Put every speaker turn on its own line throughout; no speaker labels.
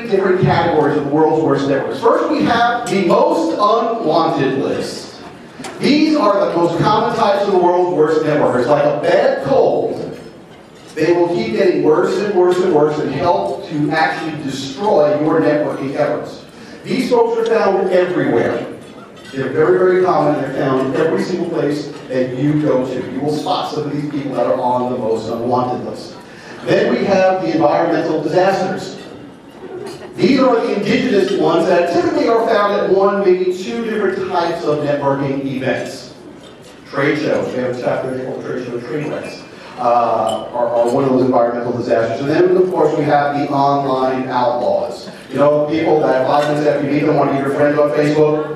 different categories of the world's worst networks. First, we have the most unwanted list. These are the most common types of the world's worst networkers. Like a bad cold, they will keep getting worse and worse and worse and help to actually destroy your networking efforts. These folks are found everywhere. They're very, very common. They're found in every single place that you go to. You will spot some of these people that are on the most unwanted list. Then we have the environmental disasters. These are the indigenous ones that typically are found at one, maybe two different types of networking events. Trade shows, we have a chapter called Trade Show Trade Wrecks, are one of those environmental disasters. And then, of course, we have the online outlaws. You know, people that 5 minutes after you meet them want to be your friends on Facebook?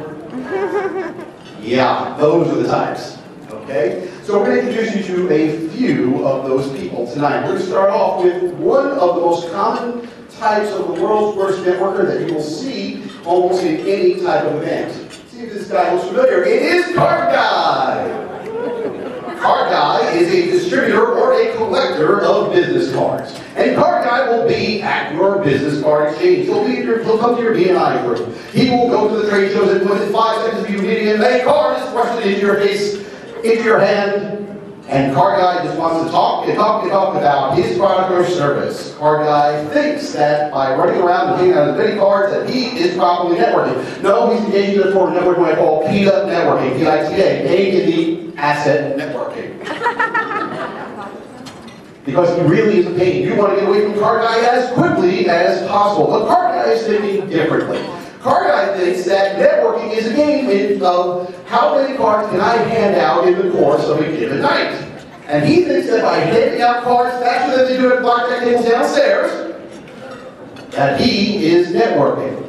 Yeah, those are the types. Okay? So we're going to introduce you to a few of those people tonight. We're going to start off with one of the most common types of the world's worst networker that you will see almost in any type of event. See if this guy looks familiar. It is Card Guy! Card Guy is a distributor or a collector of business cards. And Card Guy will be at your business card exchange. He'll come to your B&I group. He will go to the trade shows and within 5 seconds of you meeting him, a card is thrust into your face, into your hand. And Card Guy just wants to talk about his product or service. Card Guy thinks that by running around and handing out as many cards that he is properly networking. No, he's engaged in a form of networking what I call PITA networking, P-I-T-A, paid in the asset networking. Because he really is a pain. You want to get away from Card Guy as quickly as possible. But Card Guy is thinking differently. Card Guy thinks that networking is a game of how many cards can I hand out in the course of a given night. And he thinks that by handing out cards faster than they do at blackjack tables downstairs, that he is networking.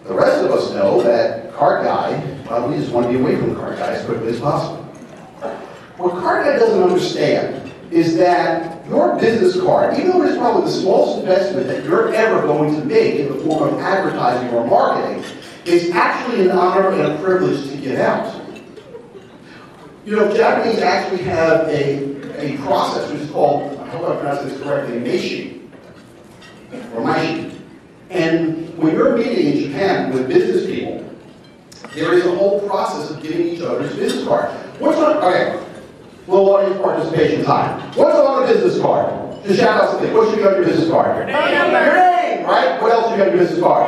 The rest of us know that Card Guy, well, we just want to be away from Card Guy as quickly as possible. What Card Guy doesn't understand is that your business card, even though it's probably the smallest investment that you're ever going to make in the form of advertising or marketing, is actually an honor and a privilege to give out. You know, Japanese actually have a process which is called, I hope I pronounce this correctly, meishi, or maishi. And when you're meeting in Japan with business people, there is a whole process of giving each other's business card. Okay. Little audience participation time. What's on a business card? Just shout out something. What should be on your business card?
Your name.
Your name, right? What else should be on your business card?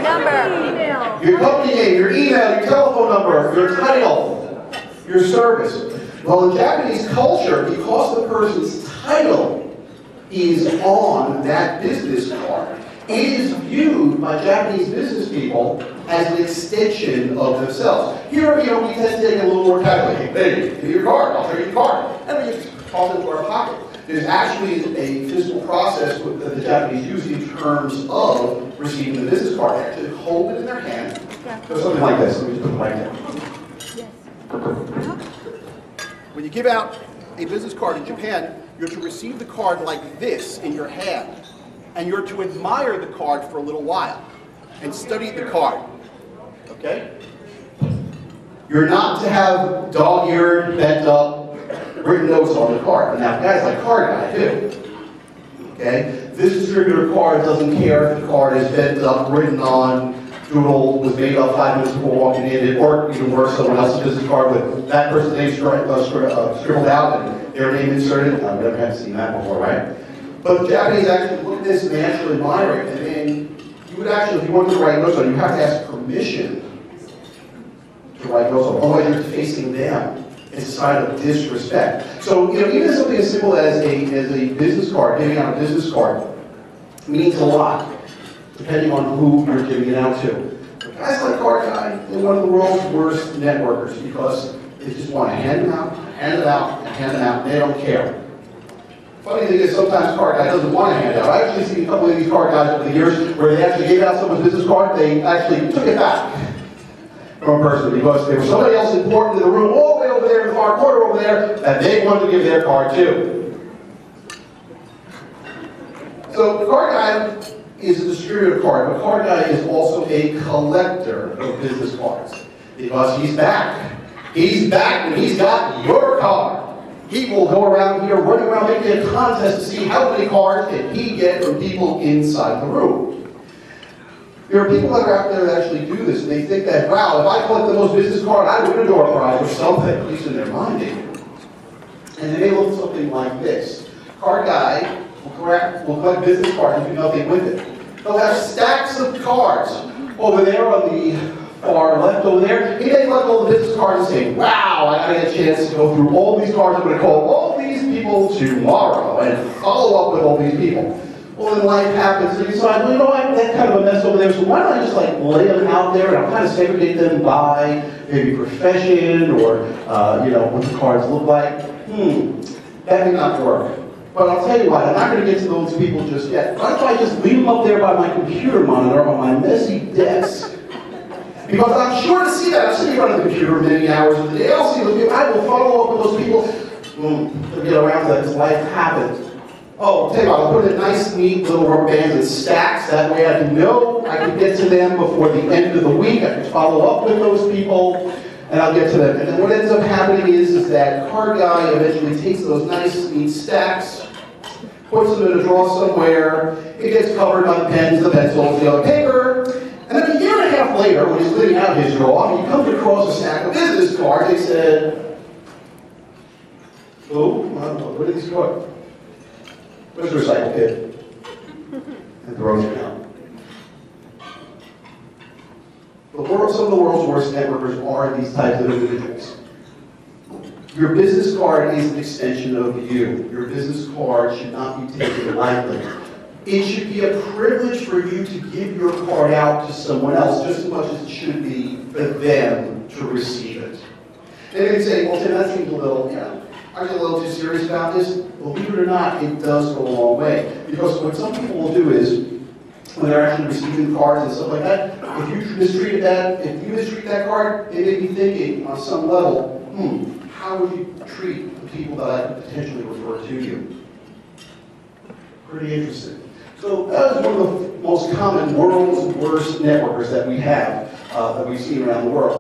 Number.
Your company name, your email, your telephone number, your title, your service. Well, in Japanese culture, because the person's title is on that business card, it is viewed by Japanese business people as an extension of themselves. Here, we tend to take it a little more casually. Hey, give me your card, I'll show you your card. And we just toss it into our pocket. There's actually a physical process that the Japanese use in terms of receiving the business card. They actually hold it in their hand. So something like this. Let me just put it right there. When you give out a business card in Japan, you're to receive the card like this in your hand. And you're to admire the card for a little while and study the card. Okay? You're not to have dog-eared, bent up, written notes on the card. Now, guys like Card Guy do. Okay? This distributor card doesn't care if the card is bent up, written on, doodle, was made up 5 minutes before walking in, or even worse, someone else's business card with that person's name scribbled out and their name inserted. I've never had seen that before, right? But the Japanese actually look at this and they actually admire it. And then you would actually, if you wanted to write notes on it, you have to ask permission to write notes on it. Otherwise, you're facing them. It's a sign of disrespect. So, even something as simple as a business card, giving out a business card, means a lot, depending on who you're giving it out to. But guys like Card Guy, they're one of the world's worst networkers because they just want to hand them out, hand them out, and hand them out, and they don't care. Funny thing is, sometimes Card Guy doesn't want to hand out. I've actually seen a couple of these Card Guys over the years where they actually gave out someone's business card, they actually took it back from a person because there was somebody else important in the room all the way over there in the far corner over there that they wanted to give their card to. So Card Guy is a distributor card, but Card Guy is also a collector of business cards because he's back. He's back and he's got your card. He will go around here running around making a contest to see how many cards can he get from people inside the room. There are people that are out there that actually do this, and they think that, wow, if I collect the most business card, I win a door prize or something, at least in their mind. And they may look something like this. Card guy will collect business cards and do nothing with it. They'll have stacks of cards over there on the far left over there. He may collect all the business cards and say, wow, I gotta get a chance to go through all these cards. I'm gonna call all these people tomorrow and follow up with all these people. Well, then life happens, and you decide, well, you know what, that's kind of a mess over there, so why don't I just lay them out there and I'll kind of segregate them by maybe profession or, what the cards look like. That may not work. But I'll tell you what, I'm not going to get to those people just yet. Why don't I just leave them up there by my computer monitor on my messy desk? Because I'm sure to see that. I'm sitting in front of the computer many hours of the day. I'll see those people. I will follow up with those people to get around to that as life happens. Oh, I'll tell you what, I'll put in nice, neat little rubber bands in stacks. That way I can know I can get to them before the end of the week. I can follow up with those people, and I'll get to them. And then what ends up happening is that card guy eventually takes those nice, neat stacks, puts them in a drawer somewhere. It gets covered by the pens, the pencils, the other paper. And then a year and a half later, when he's cleaning out his drawer, he comes across a stack of business cards. They said, oh, what are these cards? Where's the recycle kit? And throws it out. Some of the world's worst networkers are these types of individuals. Your business card is an extension of you. Your business card should not be taken lightly. It should be a privilege for you to give your card out to someone else just as much as it should be for them to receive it. And you can say, well, Tim, that seems a little, are you a little too serious about this? Believe it or not, it does go a long way. Because what some people will do is, when they're actually receiving cards and stuff like that, if you mistreat that card, they may be thinking on some level, how would you treat the people that I could potentially refer to you? Pretty interesting. So that is one of the most common world's worst networkers that we have, that we've seen around the world.